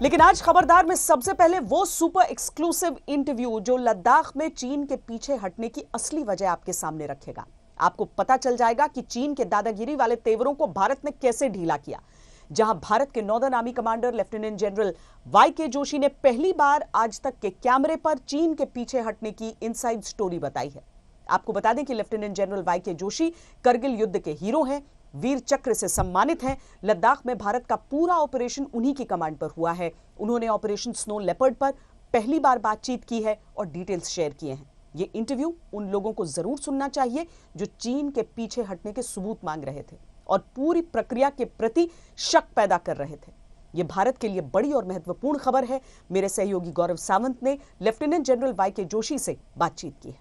लेकिन आज खबरदार में सबसे पहले वो सुपर एक्सक्लूसिव इंटरव्यू जो लद्दाख में चीन के पीछे हटने की असली वजह आपके सामने रखेगा। आपको पता चल जाएगा कि चीन के दादागिरी वाले तेवरों को भारत ने कैसे ढीला किया। जहां भारत के northern army commander lieutenant general Y K. Joshi ने पहली बार आज तक के कैमरे पर चीन के पीछे हटने की इनसाइड स्टोरी बताई है। आपको बता दें कि lieutenant general Y K. Joshi Kargil युद्ध के हीरो हैं, वीर चक्र से सम्मानित हैं। लद्दाख में भारत का पूरा ऑपरेशन उन्हीं की कमांड पर हुआ है। उन्होंने ऑपरेशन स्नो लेपर्ड पर पहली बार बातचीत की है और डिटेल्स शेयर किए हैं। ये इंटरव्यू उन लोगों को जरूर सुनना चाहिए जो चीन के पीछे हटने के सबूत मांग रहे थे और पूरी प्रक्रिया के प्रति शक पैदा कर रहे थे। यह भारत के लिए बड़ी और महत्वपूर्ण खबर है। मेरे सहयोगी गौरव सावंत ने लेफ्टिनेंट जनरल वाई.के. जोशी से बातचीत की है।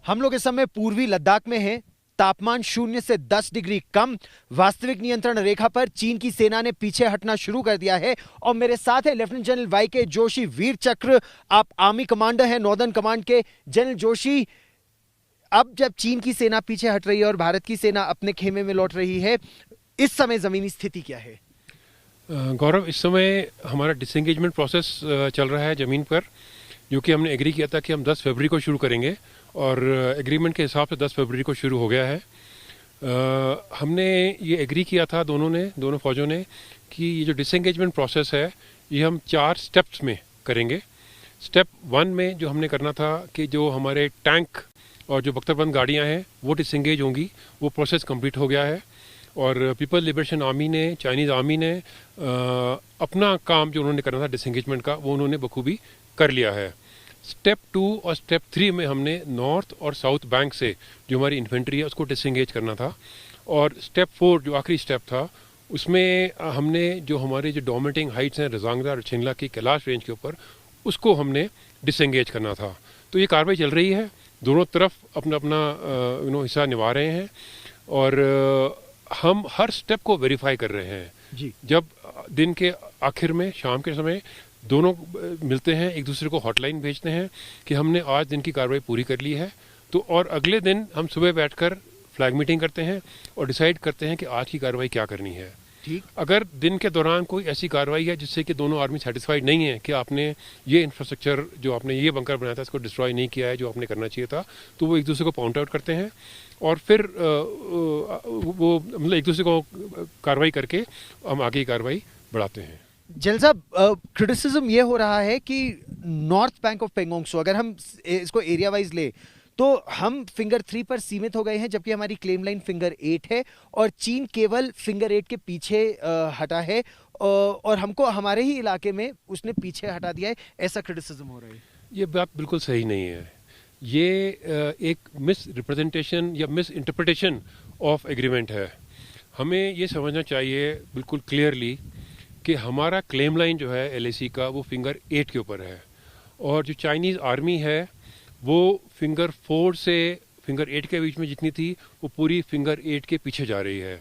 हम लोग इस समय पूर्वी लद्दाख में हैं। तापमान 0 से 10 डिग्री कम। वास्तविक नियंत्रण रेखा पर चीन की सेना ने पीछे हटना शुरू कर दिया है और मेरे साथ है लेफ्टिनेंट जनरल वाई.के. जोशी, वीर चक्र। आप आर्मी कमांडर हैं नॉर्दर्न कमांड के। जनरल जोशी, अब जब चीन की सेना पीछे हट रही है और भारत की सेना अपने खेमे में लौट रही है, इस समय जमीनी स्थिति क्या है? गौरव, इस समय हमारा डिसएंगेजमेंट प्रोसेस चल रहा है जमीन पर, जो कि हमने एग्री किया था कि हम 10 फरवरी को शुरू करेंगे और एग्रीमेंट के हिसाब से 10 फरवरी को शुरू हो गया है। हमने ये एग्री किया था दोनों फौजों ने कि ये जो डिसएंगेजमेंट प्रोसेस है ये हम 4 स्टेप्स में करेंगे। स्टेप 1 में जो हमने करना था कि जो हमारे टैंक और जो बख्तरबंद गाड़ियां हैं वो डिसएंगेज होंगी, वो प्रोसेस कंप्लीट हो गया है और पीपल लिबरेशन आर्मी ने, चाइनीज़ आर्मी ने अपना काम जो उन्होंने करना था डिसएंगेजमेंट का, वो उन्होंने बखूबी कर लिया है। स्टेप 2 और स्टेप 3 में हमने नॉर्थ और साउथ बैंक से जो हमारी इन्फेंट्री है उसको डिसएंगेज करना था और स्टेप 4 जो आखिरी स्टेप था उसमें हमने जो हमारे जो डोमिनेटिंग हाइट्स हैं रजांगला और छिंगला की कैलाश रेंज के ऊपर, उसको हमने डिसएंगेज करना था। तो ये कार्रवाई चल रही है, दोनों तरफ अपना अपना हिस्सा निभा रहे हैं और हम हर स्टेप को वेरीफाई कर रहे हैं जी। जब दिन के आखिर में शाम के समय दोनों मिलते हैं, एक दूसरे को हॉटलाइन भेजते हैं कि हमने आज दिन की कार्रवाई पूरी कर ली है, तो और अगले दिन हम सुबह बैठकर फ्लैग मीटिंग करते हैं और डिसाइड करते हैं कि आज की कार्रवाई क्या करनी है। ठीक। अगर दिन के दौरान कोई ऐसी कार्रवाई है जिससे कि दोनों आर्मी सेटिस्फाइड नहीं है कि आपने ये इंफ्रास्ट्रक्चर जो आपने ये बंकर बनाया था इसको डिस्ट्रॉय नहीं किया है जो आपने करना चाहिए था, तो वो एक दूसरे को पॉइंट आउट करते हैं और फिर वो मतलब एक दूसरे को कार्रवाई करके हम आगे की कार्रवाई बढ़ाते हैं। जनरल साहब, क्रिटिसिज्म ये हो रहा है कि नॉर्थ बैंक ऑफ पेंगोंग सो अगर हम इसको एरिया वाइज ले तो हम फिंगर 3 पर सीमित हो गए हैं, जबकि हमारी क्लेम लाइन फिंगर 8 है और चीन केवल फिंगर 8 के पीछे हटा है और हमको हमारे ही इलाके में उसने पीछे हटा दिया है, ऐसा क्रिटिसिज्म हो रहा है। ये बात बिल्कुल सही नहीं है। ये एक मिस रिप्रेजेंटेशन या मिस इंटरप्रिटेशन ऑफ एग्रीमेंट है। हमें ये समझना चाहिए बिल्कुल क्लियरली कि हमारा क्लेम लाइन जो है LAC का वो फिंगर 8 के ऊपर है और जो चाइनीज़ आर्मी है वो फिंगर 4 से फिंगर 8 के बीच में जितनी थी वो पूरी फिंगर 8 के पीछे जा रही है।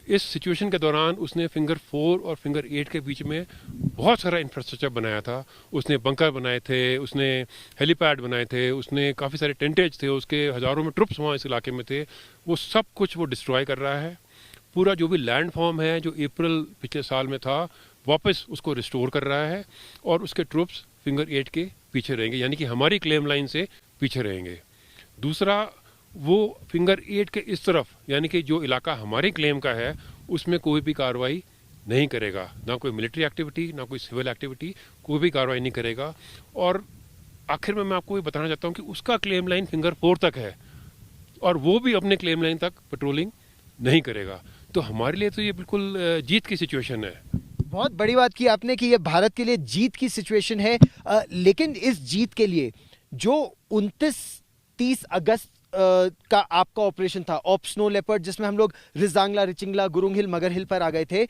इस सिचुएशन के दौरान उसने फिंगर 4 और फिंगर 8 के बीच में बहुत सारा इंफ्रास्ट्रक्चर बनाया था। उसने बंकर बनाए थे, उसने हेलीपैड बनाए थे, उसने काफ़ी सारे टेंटेज थे, उसके हज़ारों में ट्रुप्स वहाँ इस इलाके में थे। वो सब कुछ वो डिस्ट्रॉय कर रहा है। पूरा जो भी लैंड फॉर्म है जो अप्रैल पिछले साल में था वापस उसको रिस्टोर कर रहा है और उसके ट्रुप्स फिंगर 8 के पीछे रहेंगे, यानी कि हमारी क्लेम लाइन से पीछे रहेंगे। दूसरा, वो फिंगर 8 के इस तरफ यानी कि जो इलाका हमारे क्लेम का है उसमें कोई भी कार्रवाई नहीं करेगा, ना कोई मिलिट्री एक्टिविटी ना कोई सिविल एक्टिविटी, कोई भी कार्रवाई नहीं करेगा। और आखिर में मैं आपको ये बताना चाहता हूँ कि उसका क्लेम लाइन फिंगर 4 तक है और वो भी अपने क्लेम लाइन तक पेट्रोलिंग नहीं करेगा। तो हमारे लिए तो ये बिल्कुल जीत की सिचुएशन है। बहुत बड़ी बात की आपने कि ये भारत के लिए जीत की सिचुएशन है, लेकिन इस जीत के लिए जो 29-30 अगस्त का आपका ऑपरेशन था ऑप स्नो लेपर्ड, जिसमें हम लोग रिजांगला, रिचिंगला, गुरुंग हिल, मगर हिल पर आ गए थे,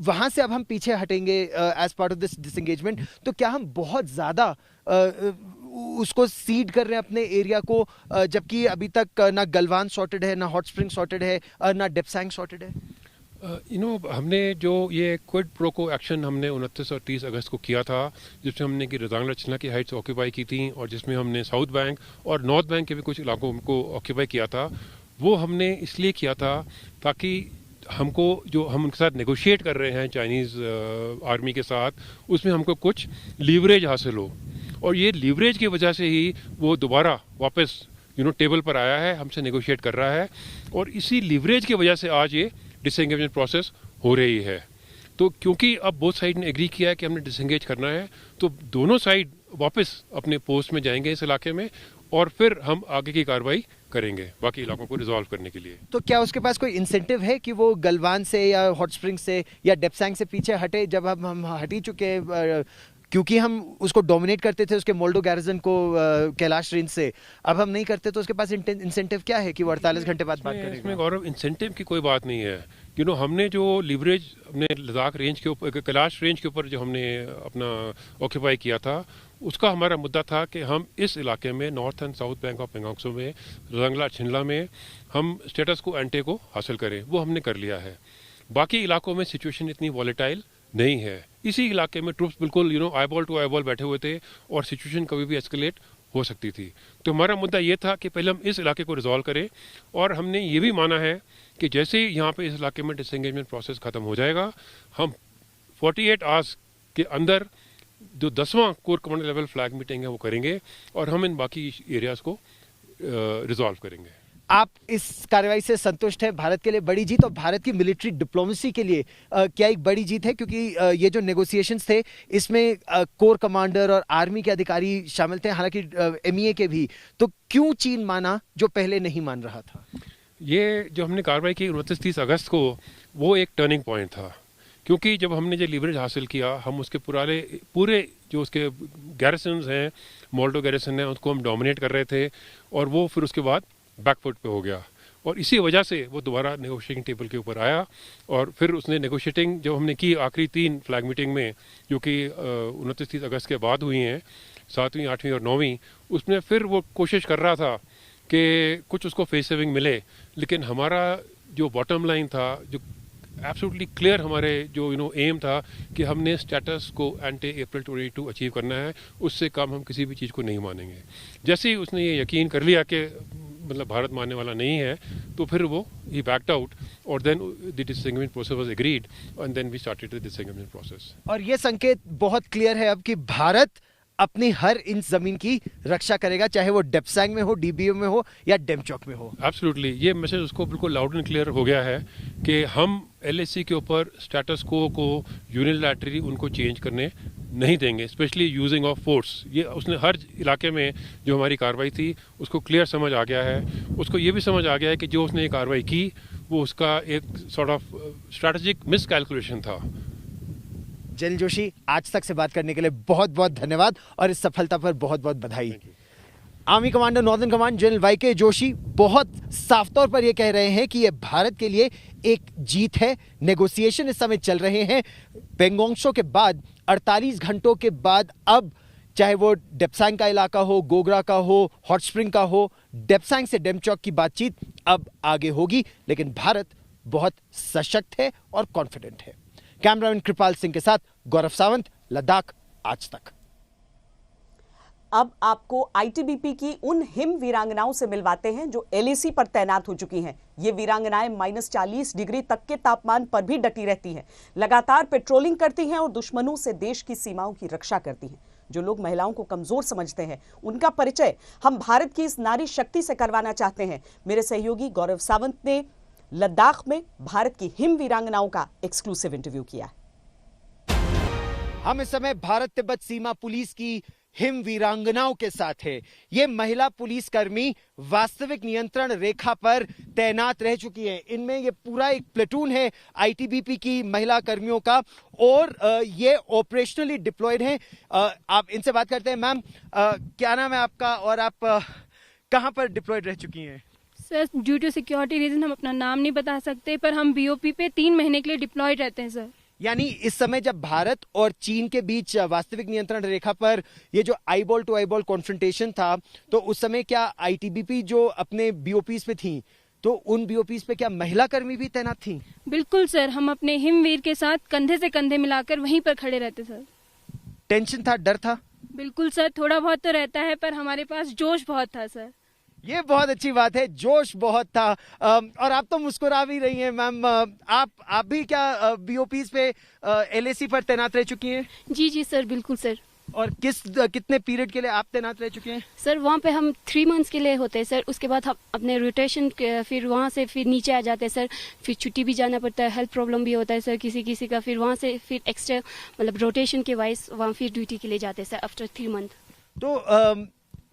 वहां से अब हम पीछे हटेंगे as part of this disengagement. तो क्या हम बहुत ज्यादा उसको सीड कर रहे हैं अपने एरिया को, जबकि अभी तक ना गलवान सॉर्टेड है, ना हॉट स्प्रिंग सॉर्टेड है, ना डेप्सैंग सॉर्टेड है? हमने जो ये क्विड प्रो को एक्शन हमने 29 और 30 अगस्त को किया था, जिसमें हमने कि रजांगला चिन्ना की हाइट्स ऑक्यूपाई की थी और जिसमें हमने साउथ बैंक और नॉर्थ बैंक के भी कुछ इलाकों को ऑक्यूपाई किया था, वो हमने इसलिए किया था ताकि हमको जो हम उनके साथ नेगोशिएट कर रहे हैं चाइनीज़ आर्मी के साथ, उसमें हमको कुछ लीवरेज हासिल हो, और ये लीवरेज की वजह से ही वो दोबारा वापस टेबल पर आया है, हमसे नेगोशिएट कर रहा है, और इसी लीवरेज की वजह से आज ये डिसएंगेजमेंट प्रोसेस हो रही है। तो क्योंकि अब बोथ साइड ने एग्री किया है कि हमने डिसएंगेज करना है, तो दोनों साइड वापस अपने पोस्ट में जाएंगे इस इलाके में, और फिर हम आगे की कार्रवाई करेंगे बाकी इलाकों को रिजॉल्व करने के लिए। तो क्या उसके पास कोई इंसेंटिव है कि वो गलवान से या हॉट स्प्रिंग से या डेप्सांग से पीछे हटे, जब अब हम हट ही चुके हैं, क्योंकि हम उसको डोमिनेट करते थे उसके मोल्डो गैरिजन को कैलाश रेंज से, अब हम नहीं करते, तो उसके पास इंसेंटिव क्या है कि वो 48 घंटे बाद बात करेगा? इसमें गौरव इंसेंटिव की कोई बात नहीं है। हमने जो लीवरेज अपने लद्दाख रेंज के ऊपर, कैलाश रेंज के ऊपर जो हमने अपना ऑक्यूपाई किया था, उसका हमारा मुद्दा था कि हम इस इलाके में north and south bank of Pangong Tso में, रंगला छिंदला में हम स्टेटस को एंटे को हासिल करें। वो हमने कर लिया है। बाकी इलाकों में सिचुएशन इतनी वॉलेटाइल नहीं है। इसी इलाके में ट्रूप्स बिल्कुल आईबॉल टू आईबॉल बैठे हुए थे, और सिचुएशन कभी भी एस्केलेट हो सकती थी। तो हमारा मुद्दा ये था कि पहले हम इस इलाके को रिजॉल्व करें, और हमने ये भी माना है कि जैसे ही यहाँ पे इस इलाके में डिसएंगेजमेंट प्रोसेस खत्म हो जाएगा, हम 48 आवर्स के अंदर जो 10वां corps commander level flag meeting है वो करेंगे, और हम इन बाकी एरियाज को रिजॉल्व करेंगे। आप इस कार्रवाई से संतुष्ट हैं? भारत के लिए बड़ी जीत, और भारत की मिलिट्री डिप्लोमेसी के लिए क्या एक बड़ी जीत है? क्योंकि ये जो नेगोशिएशंस थे, इसमें कोर कमांडर और आर्मी के अधिकारी शामिल थे, हालांकि एमईए के भी। तो क्यों चीन माना जो पहले नहीं मान रहा था? ये जो हमने कार्रवाई की 29-30 अगस्त को, वो एक टर्निंग पॉइंट था, क्योंकि जब हमने जो लीवरेज हासिल किया, हम उसके पूरे जो उसके गैरिसन्स हैं, मोल्डो गैरिसन है, उसको हम डोमिनेट कर रहे थे, और वो फिर उसके बाद बैकफुट पे हो गया, और इसी वजह से वो दोबारा नेगोशिएटिंग टेबल के ऊपर आया। और फिर उसने नेगोशिएटिंग जो हमने की आखिरी 3 फ्लैग मीटिंग में, जो कि 29-30 अगस्त के बाद हुई हैं, 7वीं, 8वीं और 9वीं, उसमें फिर वो कोशिश कर रहा था कि कुछ उसको फेस सेविंग मिले, लेकिन हमारा जो बॉटम लाइन था, जो एब्सोल्युटली क्लियर हमारे जो एम था कि हमने स्टेटस को एंटे अप्रैल 22 अचीव करना है, उससे कम हम किसी भी चीज़ को नहीं मानेंगे। जैसे ही उसने ये यकीन कर लिया कि मतलब भारत मानने वाला नहीं है, तो फिर वो ही बैक्ड आउट, और then the disengagement process was agreed, and then we started the disengagement process. और ये संकेत बहुत क्लियर है अब कि भारत अपनी हर इंच जमीन की रक्षा करेगा, चाहे वो डेप्सांग में हो, डीबीओ में हो या डेमचौक में हो। एब्सोल्युटली, ये मैसेज उसको बिल्कुल लाउड एंड क्लियर हो गया है कि हम एलएसी के ऊपर स्टेटस को यूनिलैटरली उनको चेंज करने नहीं देंगे, स्पेशली यूजिंग ऑफ फोर्स। ये उसने हर इलाके में जो हमारी कार्रवाई थी उसको क्लियर समझ आ गया है। उसको ये भी समझ आ गया है कि जो उसने ये कार्रवाई की, वो उसका एक sort of strategic miss calculation था। जनरल जोशी, आज तक से बात करने के लिए बहुत बहुत धन्यवाद, और इस सफलता पर बहुत बहुत बधाई। Army commander northern command general Y K Joshi बहुत साफ तौर पर यह कह रहे हैं कि यह भारत के लिए एक जीत है। नेगोशिएशन इस समय चल रहे हैं। पेंगोंगसो के बाद 48 घंटों के बाद अब चाहे वो डेप्सांग का इलाका हो, गोगरा का हो, हॉट स्प्रिंग का हो, डेप्सांग से डेमचौक की बातचीत अब आगे होगी, लेकिन भारत बहुत सशक्त है और कॉन्फिडेंट है। कैमरामैन कृपाल सिंह के साथ गौरव सावंत, लद्दाख आज तक। अब आपको आईटीबीपी की उन हिम वीरांगनाओं से मिलवाते हैं जो एलएसी पर तैनात हो चुकी हैं। ये वीरांगनाएं -40 डिग्री तक के तापमान पर भी डटी रहती हैं, लगातार पेट्रोलिंग करती हैं और दुश्मनों से देश की सीमाओं की रक्षा करती हैं। जो लोग महिलाओं को कमजोर समझते हैं, उनका परिचय हम भारत की इस नारी शक्ति से करवाना चाहते हैं। मेरे सहयोगी गौरव सावंत ने लद्दाख में भारत की हिम वीरांगनाओं का एक्सक्लूसिव इंटरव्यू किया। हम इस समय भारत तिब्बत सीमा पुलिस की हिम वीरांगनाओं के साथ है। ये महिला पुलिसकर्मी वास्तविक नियंत्रण रेखा पर तैनात रह चुकी हैं। इनमें ये पूरा एक प्लेटून है आईटीबीपी की महिला कर्मियों का, और ये ऑपरेशनली डिप्लॉयड हैं। आप इनसे बात करते हैं। मैम, क्या नाम है आपका और आप कहां पर डिप्लॉयड रह चुकी हैं? Sir, due to security reason हम अपना नाम नहीं बता सकते, पर हम बीओपी पे 3 महीने के लिए डिप्लॉयड रहते हैं सर। यानी इस समय जब भारत और चीन के बीच वास्तविक नियंत्रण रेखा पर ये जो आईबॉल टू आईबॉल कॉन्फ्रंटेशन था, तो उस समय क्या आईटीबीपी जो अपने बीओपीज पे थी, तो उन बीओपीज पे क्या महिला कर्मी भी तैनात थी? बिल्कुल सर, हम अपने हिमवीर के साथ कंधे से कंधे मिलाकर वहीं पर खड़े रहते सर। टेंशन था, डर था? बिल्कुल सर, थोड़ा बहुत तो रहता है, पर हमारे पास जोश बहुत था सर। ये बहुत अच्छी बात है, जोश बहुत था। और आप तो मुस्कुरा भी रही हैं मैम। आप भी क्या बीओपीज पे एलएसी पर तैनात रह चुकी हैं? जी जी सर, बिल्कुल सर। और कितने पीरियड के लिए आप तैनात रह चुके हैं? सर वहाँ पे हम 3 मंथ्स के लिए होते हैं सर। उसके बाद हम अपने रोटेशन फिर वहाँ से फिर नीचे आ जाते हैं सर। फिर छुट्टी भी जाना पड़ता है, हेल्थ प्रॉब्लम भी होता है सर किसी किसी का। फिर वहाँ से फिर एक्स्ट्रा मतलब रोटेशन के वाइज वहाँ फिर ड्यूटी के लिए जाते हैं सर आफ्टर 3 मंथ। तो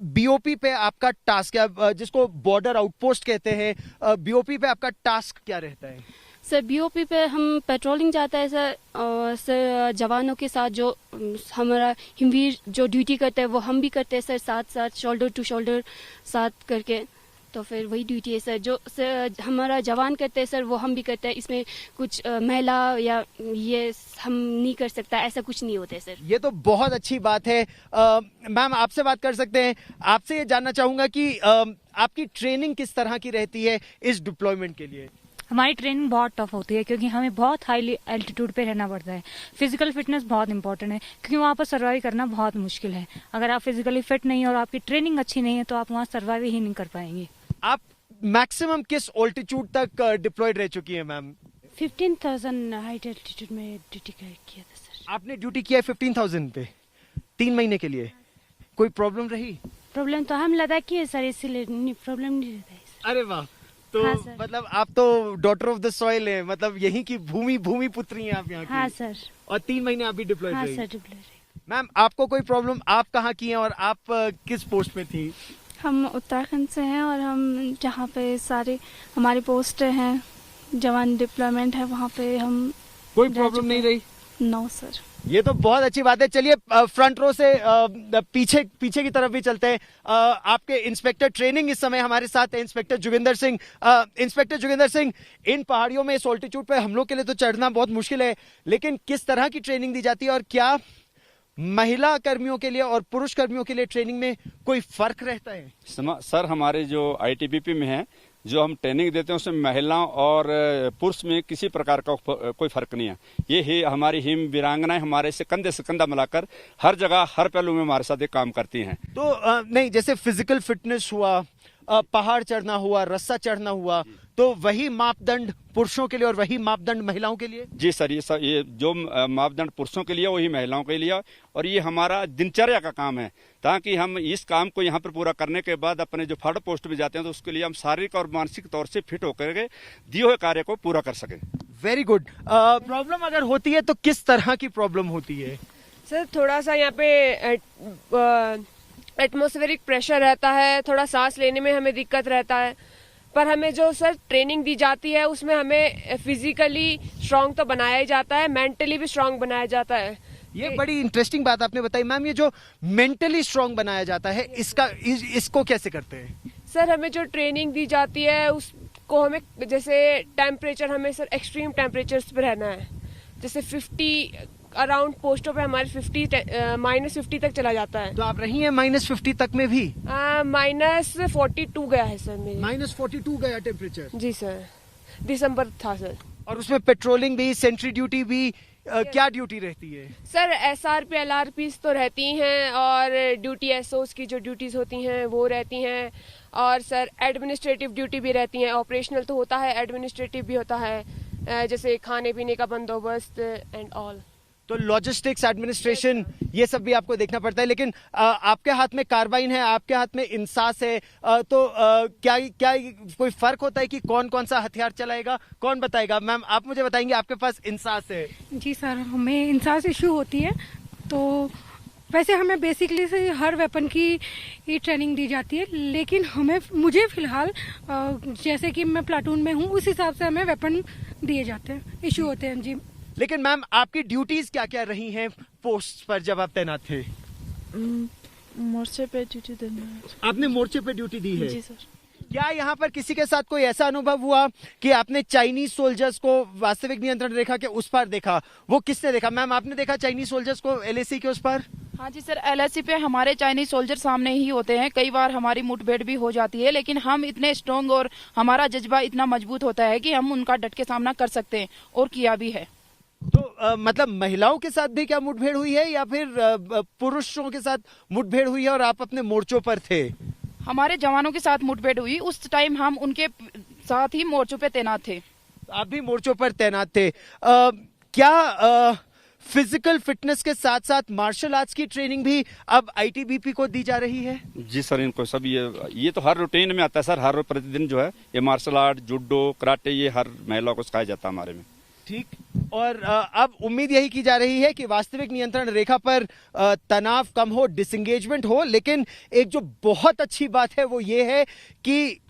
बीओपी पे आपका टास्क क्या, जिसको बॉर्डर आउटपोस्ट कहते हैं, बीओपी पे आपका टास्क क्या रहता है? सर बीओपी पे हम पेट्रोलिंग जाता है सर। और सर जवानों के साथ जो हमारा हिमवीर जो ड्यूटी करते हैं वो हम भी करते हैं सर, साथ साथ शोल्डर टू शोल्डर साथ करके। तो फिर वही ड्यूटी है सर जो सर हमारा जवान करते हैं सर वो हम भी करते हैं। इसमें कुछ महिला या ये हम नहीं कर सकता, ऐसा कुछ नहीं होता है सर। ये तो बहुत अच्छी बात है। मैम आपसे बात कर सकते हैं? आपसे ये जानना चाहूंगा कि आपकी ट्रेनिंग किस तरह की रहती है इस डिप्लॉयमेंट के लिए? हमारी ट्रेनिंग बहुत टफ होती है क्योंकि हमें बहुत हाई एल्टीट्यूड पे रहना पड़ता है। फिजिकल फिटनेस बहुत इंपॉर्टेंट है क्योंकि वहाँ पर सर्वाइव करना बहुत मुश्किल है। अगर आप फिजिकली फिट नहीं और आपकी ट्रेनिंग अच्छी नहीं है तो आप वहाँ सर्वाइव ही नहीं कर पाएंगे। आप मैक्सिमम किस ऑल्टीट्यूड तक डिप्लॉयड रह चुकी है मैम? 15,000 हाइट एल्टीट्यूड में ड्यूटी किया था सर। आपने ड्यूटी किया है 15,000 पे 3 महीने के लिए। कोई प्रॉब्लम रही? प्रॉब्लम तो हम लद्दाख की है सर, इसीलिए प्रॉब्लम नहीं रहता है सर। अरे वाह, तो हाँ सर। मतलब आप तो डॉटर ऑफ द सॉइल है, मतलब यहीं की भूमि पुत्री हैं आप यहाँ की। हाँ सर। और 3 महीने आप भी डिप्लॉयड हाँ रही। Sir deploy. मैम आपको कोई प्रॉब्लम, आप कहाँ की हैं और आप किस पोस्ट पे थी? हम उत्तराखंड से हैं और हम जहाँ पे सारे हमारी पोस्ट हैं, जवान डिप्लॉयमेंट है, वहाँ पे हम कोई प्रॉब्लम नहीं रही? No sir. ये तो बहुत अच्छी बात है। चलिए फ्रंट रो से पीछे की तरफ भी चलते हैं। आपके इंस्पेक्टर ट्रेनिंग इस समय हमारे साथ है, इंस्पेक्टर जोगिंदर सिंह। इंस्पेक्टर जोगिंदर सिंह, इन पहाड़ियों में इस ऑल्टीट्यूड पे हम लोग के लिए तो चढ़ना बहुत मुश्किल है, लेकिन किस तरह की ट्रेनिंग दी जाती है और क्या महिला कर्मियों के लिए और पुरुष कर्मियों के लिए ट्रेनिंग में कोई फर्क रहता है? सर हमारे जो आईटीबीपी में है, जो हम ट्रेनिंग देते हैं उसमें महिलाओं और पुरुष में किसी प्रकार का कोई फर्क नहीं है। ये हमारी हिम वीरांगनाएं हमारे से कंधा मिलाकर हर जगह हर पहलू में हमारे साथ एक काम करती हैं। तो नहीं, जैसे फिजिकल फिटनेस हुआ, पहाड़ चढ़ना हुआ, रस्सा चढ़ना हुआ, तो वही मापदंड पुरुषों के लिए और वही मापदंड महिलाओं के लिए? जी सर, ये जो मापदंड पुरुषों के लिए वही महिलाओं के लिए, और ये हमारा दिनचर्या का काम है, ताकि हम इस काम को यहाँ पर पूरा करने के बाद अपने जो फॉरवर्ड पोस्ट में जाते हैं तो उसके लिए हम शारीरिक और मानसिक तौर से फिट होकर के दिए हुए कार्य को पूरा कर सकें। Very good. प्रॉब्लम अगर होती है तो किस तरह की प्रॉब्लम होती है? सर थोड़ा सा यहाँ पे एटमॉस्फेरिक प्रेशर रहता है, थोड़ा सांस लेने में हमें दिक्कत रहता है, पर हमें जो सर ट्रेनिंग दी जाती है उसमें हमें फिजिकली स्ट्रांग तो बनाया ही जाता है, मेंटली भी स्ट्रांग बनाया जाता है। ये बड़ी इंटरेस्टिंग बात आपने बताई मैम। ये जो मेंटली स्ट्रांग बनाया जाता है इसको कैसे करते हैं? सर हमें जो ट्रेनिंग दी जाती है उसको हमें जैसे टेम्परेचर, हमें सर एक्सट्रीम टेम्परेचर्स पे रहना है, जैसे 50 अराउंड पोस्टों पे हमारे -50 तक चला जाता है। तो आप रही हैं -50 तक में भी? -42 गया है सर मेरी। -42 गया टेम्परेचर? जी सर, दिसंबर था सर। और उसमें पेट्रोलिंग भी, सेंट्री ड्यूटी भी, क्या ड्यूटी रहती है? सर एसआरपी एलआरपी तो रहती हैं और ड्यूटी एसओस की जो ड्यूटीज होती हैं वो रहती हैं, और सर एडमिनिस्ट्रेटिव ड्यूटी भी रहती है। ऑपरेशनल तो होता है, एडमिनिस्ट्रेटिव भी होता है, जैसे खाने पीने का बंदोबस्त एंड ऑल। तो लॉजिस्टिक्स, एडमिनिस्ट्रेशन, ये सब भी आपको देखना पड़ता है। लेकिन आपके हाथ में कार्बाइन है, आपके हाथ में इंसास है, तो क्या कोई फर्क होता है कि कौन कौन सा हथियार चलाएगा, कौन बताएगा? मैम आप मुझे बताएंगे, आपके पास इंसास है। जी सर, हमें इंसास इशू होती है, तो वैसे हमें बेसिकली से हर वेपन की ही ट्रेनिंग दी जाती है, लेकिन मुझे फिलहाल जैसे कि मैं प्लाटून में हूँ उस हिसाब से हमें वेपन दिए जाते हैं, इशू होते हैं जी। लेकिन मैम आपकी ड्यूटीज क्या क्या रही हैं पोस्ट पर जब आप तैनात थे? मोर्चे पे ड्यूटी देना। आपने मोर्चे पे ड्यूटी दी है? जी सर। क्या यहाँ पर किसी के साथ कोई ऐसा अनुभव हुआ कि आपने चाइनीज सोल्जर्स को वास्तविक नियंत्रण रेखा के उस पार देखा? वो किसने देखा? मैम आपने देखा चाइनीज सोल्जर्स को एलएसी के उस पार? हाँ जी सर, एलएसी पे हमारे चाइनीज सोल्जर सामने ही होते हैं। कई बार हमारी मुठभेड़ भी हो जाती है, लेकिन हम इतने स्ट्रॉन्ग और हमारा जज्बा इतना मजबूत होता है कि हम उनका डट के सामना कर सकते हैं, और किया भी है। तो मतलब महिलाओं के साथ भी क्या मुठभेड़ हुई है या फिर पुरुषों के साथ मुठभेड़ हुई है और आप अपने मोर्चों पर थे? हमारे जवानों के साथ मुठभेड़ हुई, उस टाइम हम उनके साथ ही मोर्चों पे तैनात थे। आप भी मोर्चों पर तैनात थे। क्या फिजिकल फिटनेस के साथ साथ मार्शल आर्ट्स की ट्रेनिंग भी अब आईटीबीपी को दी जा रही है? जी सर, इनको सब ये तो हर रूटीन में आता है सर। हर प्रतिदिन जो है ये मार्शल आर्ट, जुडो, कराटे ये हर महिला को सिखाया जाता है हमारे में। ठीक। और अब उम्मीद यही की जा रही है कि वास्तविक नियंत्रण रेखा पर तनाव कम हो, डिसएंगेजमेंट हो। लेकिन एक जो बहुत अच्छी बात है वो ये है कि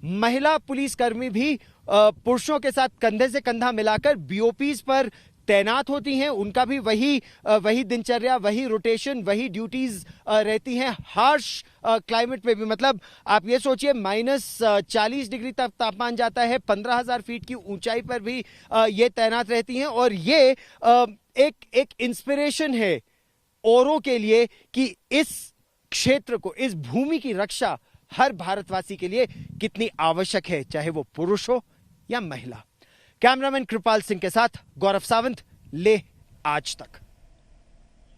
महिला पुलिसकर्मी भी पुरुषों के साथ कंधे से कंधा मिलाकर बीओपीज पर तैनात होती हैं। उनका भी वही दिनचर्या, वही रोटेशन, वही ड्यूटीज रहती हैं। हार्श क्लाइमेट में भी, मतलब आप ये सोचिए -40 डिग्री तक तापमान जाता है, 15,000 फीट की ऊंचाई पर भी ये तैनात रहती हैं। और ये एक इंस्पिरेशन है औरों के लिए कि इस क्षेत्र को, इस भूमि की रक्षा हर भारतवासी के लिए कितनी आवश्यक है, चाहे वो पुरुष हो या महिला। कैमरामैन कृपाल सिंह के साथ गौरव सावंत, लेह आज तक।